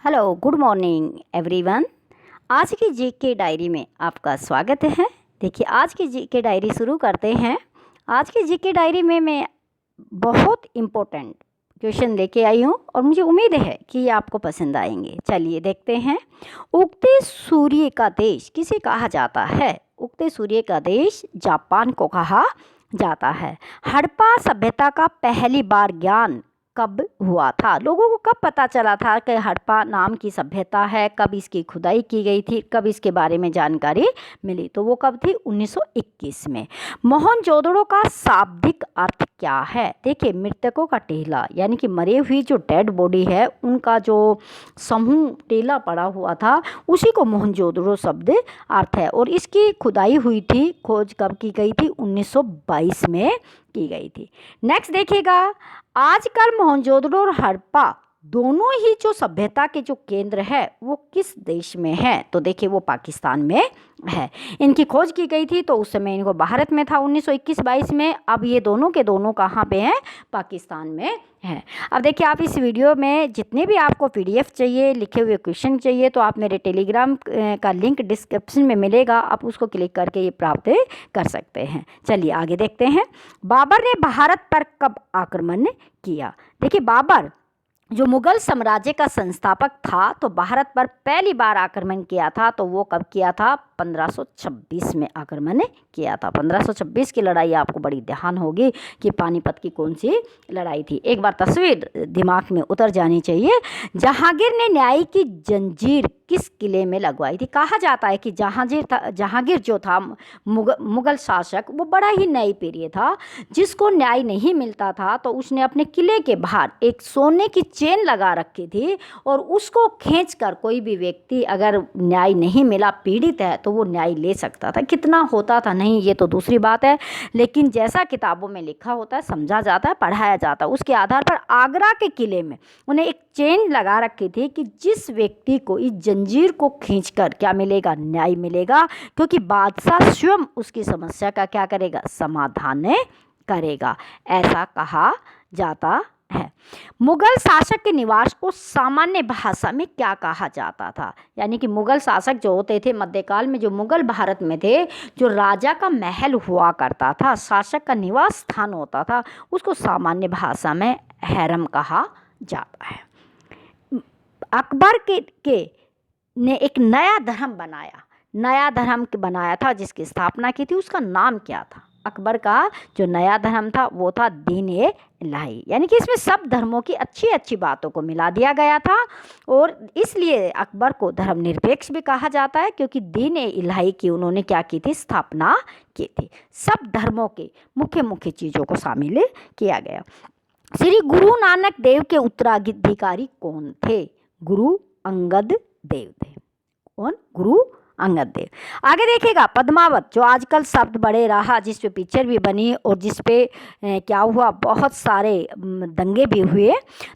Hello, good morning everyone. आज की GK diary में आपका स्वागत है। देखिए, आज की जीके डायरी शुरू करते हैं। आज की जीके डायरी में मैं बहुत इम्पोर्टेंट क्वेश्चन लेके आई हूँ और मुझे उम्मीद है कि ये आपको पसंद आएंगे। चलिए देखते हैं। उगते सूर्य का देश किसे कहा जाता है? उगते सूर्य का देश जापान को कहा जाता है। हड़प्पा सभ्यता का पहली बार ज्ञान कब हुआ था? लोगों को कब पता चला था कि हड़प्पा नाम की सभ्यता है? कब इसकी खुदाई की गई थी? कब इसके बारे में जानकारी मिली? तो वो कब थी? 1921 में। मोहनजोदड़ो का शाब्दिक अर्थ क्या है? देखिए, मृतकों का टेला, यानी कि मरे हुई जो डेड बॉडी है उनका जो समूह टेला पड़ा हुआ था, उसी को मोहनजोदड़ो शब्द अर्थ है। और इसकी खुदाई हुई थी, खोज कब की गई थी? 1922 में की गई थी। नेक्स्ट देखिएगा, आजकल मोहनजोदड़ो और हड़प्पा दोनों ही जो सभ्यता के जो केंद्र है वो किस देश में है? तो देखिए, वो पाकिस्तान में है। इनकी खोज की गई थी तो उस समय इनको भारत में था 1921-22 में। अब ये दोनों के दोनों कहाँ पे हैं? पाकिस्तान में है। अब देखिए, आप इस वीडियो में जितने भी आपको पीडीएफ चाहिए, लिखे हुए क्वेश्चन चाहिए, तो आप मेरे टेलीग्राम का लिंक डिस्क्रिप्शन में मिलेगा, आप उसको क्लिक करके ये प्राप्त कर सकते हैं। चलिए आगे देखते हैं। बाबर ने भारत पर कब आक्रमण किया? देखिए, बाबर जो मुगल साम्राज्य का संस्थापक था, तो भारत पर पहली बार आक्रमण किया था, तो वो कब किया था? 1526 में आक्रमण किया था। 1526 की लड़ाई आपको बड़ी ध्यान होगी कि पानीपत की कौन सी लड़ाई थी। एक बार तस्वीर दिमाग में उतर जानी चाहिए। जहांगीर ने न्याय की जंजीर किस किले में लगवाई थी? कहा जाता है कि जहांगीर जो था मुगल शासक, वो बड़ा ही न्यायप्रिय था। जिसको न्याय नहीं मिलता था तो उसने अपने किले के बाहर एक सोने की चेन लगा रखी थी, और उसको खींचकर कोई भी व्यक्ति अगर न्याय नहीं मिला, पीड़ित है, तो वो न्याय ले सकता था। कितना होता था नहीं, ये तो दूसरी बात है, लेकिन जैसा किताबों में लिखा होता है, समझा जाता है, पढ़ाया जाता है, उसके आधार पर आगरा के किले में उन्हें एक चेन लगा रखी थी कि जिस व्यक्ति को इस जंजीर को खींचकर क्या मिलेगा? न्याय मिलेगा, क्योंकि बादशाह स्वयं उसकी समस्या का क्या करेगा? समाधान करेगा, ऐसा कहा जाता है। मुगल शासक के निवास को सामान्य भाषा में क्या कहा जाता था? यानी कि मुगल शासक जो होते थे मध्यकाल में, जो मुगल भारत में थे, जो राजा का महल हुआ करता था, शासक का निवास स्थान होता था, उसको सामान्य भाषा में हैरम कहा जाता है। अकबर के ने एक नया धर्म बनाया था, जिसकी स्थापना की थी, उसका नाम क्या था? अकबर का जो नया धर्म था वो था दीन ए इलाही, यानी कि इसमें सब धर्मों की अच्छी अच्छी बातों को मिला दिया गया था, और इसलिए अकबर को धर्मनिरपेक्ष भी कहा जाता है, क्योंकि दीन ए इलाही की उन्होंने क्या की थी? स्थापना की थी। सब धर्मों के मुख्य मुख्य चीज़ों को शामिल किया गया। श्री गुरु नानक देव के उत्तराधिकारी कौन थे? गुरु अंगद देव थे। कौन? गुरु अंगद देव। आगे देखिएगा, पद्मावत जो आजकल शब्द बड़े रहा, जिस पे पिक्चर भी बनी और जिस पे क्या हुआ, बहुत सारे दंगे भी हुए।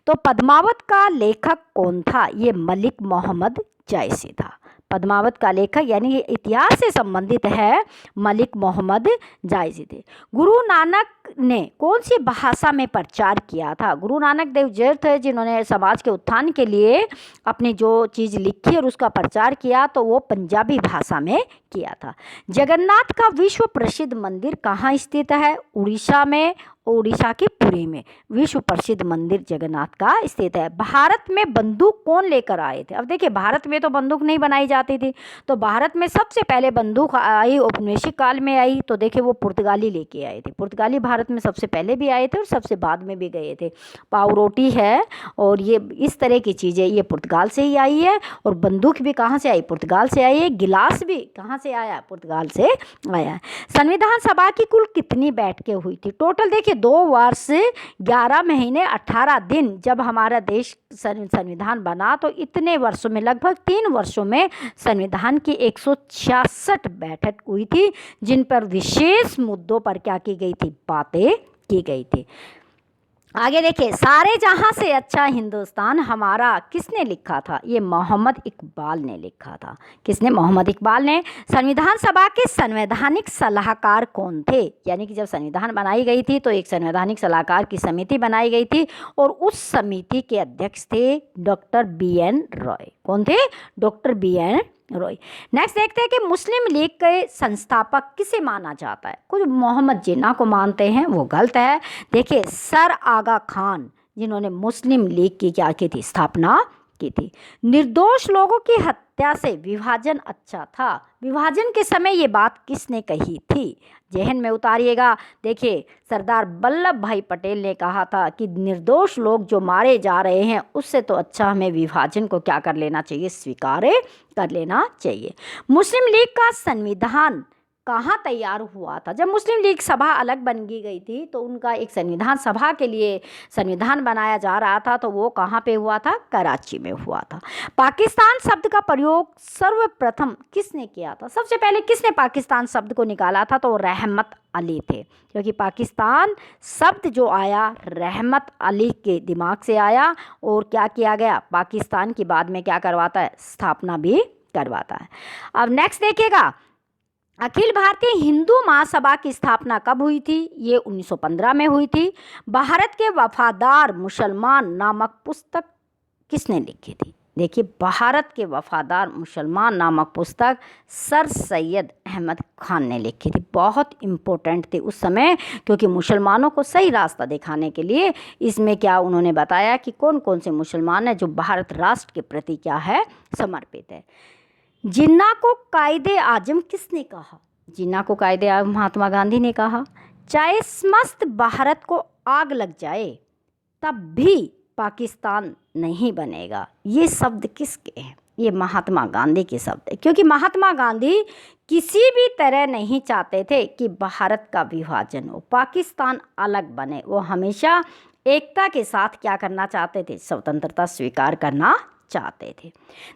तो पद्मावत का लेखक कौन था? ये मलिक मोहम्मद जायसी था। पद्मावत का लेखक, यानी ये इतिहास से संबंधित है, मलिक मोहम्मद जायसी थे। गुरु नानक ने कौन सी भाषा में प्रचार किया था? गुरु नानक देव जी थे जिन्होंने समाज के उत्थान के लिए अपनी जो चीज़ लिखी और उसका प्रचार किया, तो वो पंजाबी भाषा में किया था। जगन्नाथ का विश्व प्रसिद्ध मंदिर कहाँ स्थित है? उड़ीसा में, उड़ीसा के पुरी में विश्व प्रसिद्ध मंदिर जगन्नाथ का स्थित है। भारत में बंदूक कौन लेकर आए थे? अब देखिए, भारत में तो बंदूक नहीं बनाई जाती थी, तो भारत में सबसे पहले बंदूक आई, औपनिवेशिक काल में आई, तो देखिए वो पुर्तगाली लेके आए थे। पुर्तगाली भारत में सबसे पहले भी आए थे और सबसे बाद में भी गए थे। पाव रोटी है और ये इस तरह की चीज़ें, ये पुर्तगाल से ही आई है, और बंदूक भी कहाँ से आई? पुर्तगाल से आई है। गिलास भी कहाँ से आया? पुर्तगाल से आया है। संविधान सभा की कुल कितनी बैठकें हुई थी? टोटल देखिए, 2 वर्ष 11 महीने 18 दिन जब हमारा देश संविधान बना, तो इतने वर्षों में, लगभग 3 वर्षों में संविधान की 166 बैठक हुई थी, जिन पर विशेष मुद्दों पर क्या की गई थी? बातें की गई थी। आगे देखिए, सारे जहां से अच्छा हिंदुस्तान हमारा किसने लिखा था? ये मोहम्मद इकबाल ने लिखा था। किसने? मोहम्मद इकबाल ने। संविधान सभा के संवैधानिक सलाहकार कौन थे? यानी कि जब संविधान बनाई गई थी तो एक संवैधानिक सलाहकार की समिति बनाई गई थी और उस समिति के अध्यक्ष थे डॉक्टर BN रॉय। कौन थे? Doctor BN Roy. नेक्स्ट देखते हैं कि मुस्लिम लीग के संस्थापक किसे माना जाता है? कुछ मोहम्मद जिन्ना को मानते हैं, वो गलत है। देखिए, सर आगा खान, जिन्होंने मुस्लिम लीग की क्या की थी? स्थापना की थी। निर्दोष लोगों की हत्या से विभाजन अच्छा था। विभाजन के समय ये बात किसने कही थी? जहन में उतारिएगा। देखिए, सरदार वल्लभ भाई पटेल ने कहा था कि निर्दोष लोग जो मारे जा रहे हैं उससे तो अच्छा हमें विभाजन को क्या कर लेना चाहिए? स्वीकार कर लेना चाहिए। मुस्लिम लीग का संविधान कहाँ तैयार हुआ था? जब मुस्लिम लीग सभा अलग बन गई थी तो उनका एक संविधान सभा के लिए संविधान बनाया जा रहा था, तो वो कहाँ पे हुआ था? कराची में हुआ था। पाकिस्तान शब्द का प्रयोग सर्वप्रथम किसने किया था? सबसे पहले किसने पाकिस्तान शब्द को निकाला था? तो रहमत अली थे, क्योंकि पाकिस्तान शब्द जो आया रहमत अली के दिमाग से आया और क्या किया गया? पाकिस्तान की बाद में क्या करवाता है? स्थापना भी करवाता है। अब नेक्स्ट देखिएगा, अखिल भारतीय हिंदू महासभा की स्थापना कब हुई थी? ये 1915 में हुई थी। भारत के वफादार मुसलमान नामक पुस्तक किसने लिखी थी? देखिए, भारत के वफादार मुसलमान नामक पुस्तक सर सैयद अहमद खान ने लिखी थी। बहुत इम्पोर्टेंट थी उस समय, क्योंकि मुसलमानों को सही रास्ता दिखाने के लिए इसमें क्या उन्होंने बताया कि कौन कौन से मुसलमान हैं जो भारत राष्ट्र के प्रति क्या है? समर्पित है। जिन्ना को कायदे आजम किसने कहा? जिन्ना को कायदे आजम महात्मा गांधी ने कहा। चाहे समस्त भारत को आग लग जाए तब भी पाकिस्तान नहीं बनेगा, ये शब्द किसके हैं? ये महात्मा गांधी के शब्द है, क्योंकि महात्मा गांधी किसी भी तरह नहीं चाहते थे कि भारत का विभाजन हो, पाकिस्तान अलग बने। वो हमेशा एकता के साथ क्या करना चाहते थे? स्वतंत्रता स्वीकार करना चाहते थे।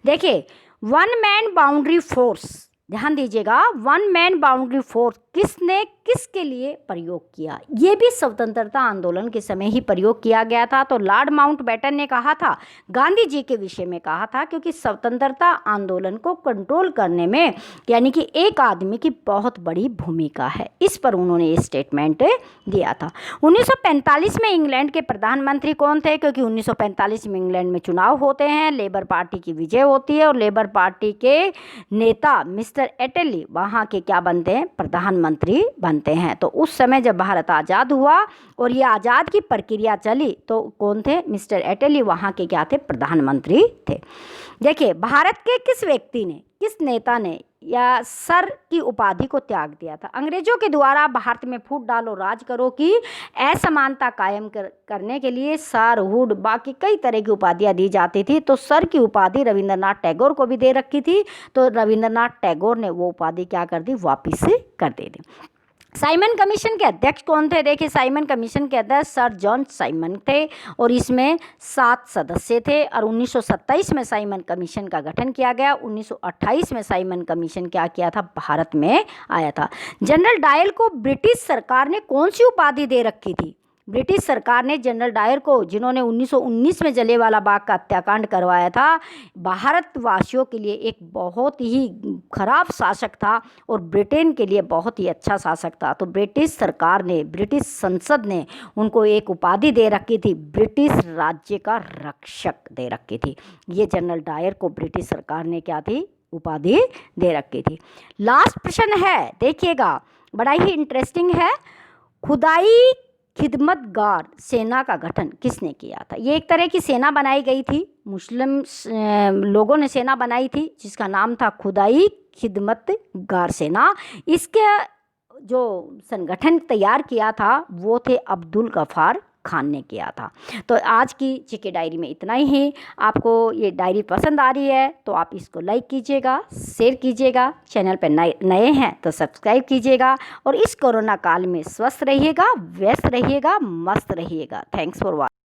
देखिए, वन मैन बाउंड्री फोर्स, ध्यान दीजिएगा, वन मैन बाउंड्री फोर्स किसने किसके लिए प्रयोग किया? ये भी स्वतंत्रता आंदोलन के समय ही प्रयोग किया गया था। तो लॉर्ड माउंटबेटन ने कहा था, गांधी जी के विषय में कहा था, क्योंकि स्वतंत्रता आंदोलन को कंट्रोल करने में यानी कि एक आदमी की बहुत बड़ी भूमिका है। इस पर उन्होंने ये स्टेटमेंट दिया था। 1945 में इंग्लैंड के प्रधानमंत्री कौन थे? क्योंकि 1945 में इंग्लैंड में चुनाव होते हैं, लेबर पार्टी की विजय होती है और लेबर पार्टी के नेता मिस्टर एटली वहाँ के क्या बनते हैं? प्रधानमंत्री बनते हैं। तो उस समय जब भारत आज़ाद हुआ और ये आज़ाद की प्रक्रिया चली तो कौन थे? मिस्टर एटली वहाँ के क्या थे? प्रधानमंत्री थे। देखिए, भारत के किस व्यक्ति ने, किस नेता ने या सर की उपाधि को त्याग दिया था? अंग्रेजों के द्वारा भारत में फूट डालो राज करो की असमानता कायम करने के लिए सर, हुड, बाकी कई तरह की उपाधियां दी जाती थी। तो सर की उपाधि रविंद्रनाथ टैगोर को भी दे रखी थी, तो रविंद्रनाथ टैगोर ने वो उपाधि क्या कर दी? वापिस कर दे दी। साइमन कमीशन के अध्यक्ष कौन थे? देखिए, साइमन कमीशन के अध्यक्ष सर जॉन साइमन थे और इसमें 7 सदस्य थे और 1927 में साइमन कमीशन का गठन किया गया। 1928 में साइमन कमीशन क्या किया था? भारत में आया था। जनरल डायल को ब्रिटिश सरकार ने कौन सी उपाधि दे रखी थी? ब्रिटिश सरकार ने जनरल डायर को, जिन्होंने 1919 में जलियांवाला बाग का हत्याकांड करवाया था, भारतवासियों के लिए एक बहुत ही खराब शासक था और ब्रिटेन के लिए बहुत ही अच्छा शासक था। तो ब्रिटिश सरकार ने, ब्रिटिश संसद ने उनको एक उपाधि दे रखी थी, ब्रिटिश राज्य का रक्षक दे रखी थी। ये जनरल डायर को ब्रिटिश सरकार ने क्या थी? उपाधि दे रखी थी। लास्ट प्रश्न है, देखिएगा, बड़ा ही इंटरेस्टिंग है। खुदाई खिदमतगार सेना का गठन किसने किया था? ये एक तरह की सेना बनाई गई थी, मुस्लिम लोगों ने सेना बनाई थी जिसका नाम था खुदाई खिदमतगार सेना। इसके जो संगठन तैयार किया था वो थे अब्दुल गफ्फार खान ने किया था। तो आज की जीके डायरी में इतना ही है। आपको ये डायरी पसंद आ रही है तो आप इसको लाइक कीजिएगा, शेयर कीजिएगा, चैनल पर नए हैं तो सब्सक्राइब कीजिएगा और इस कोरोना काल में स्वस्थ रहिएगा, व्यस्त रहिएगा, मस्त रहिएगा। Thanks for watching.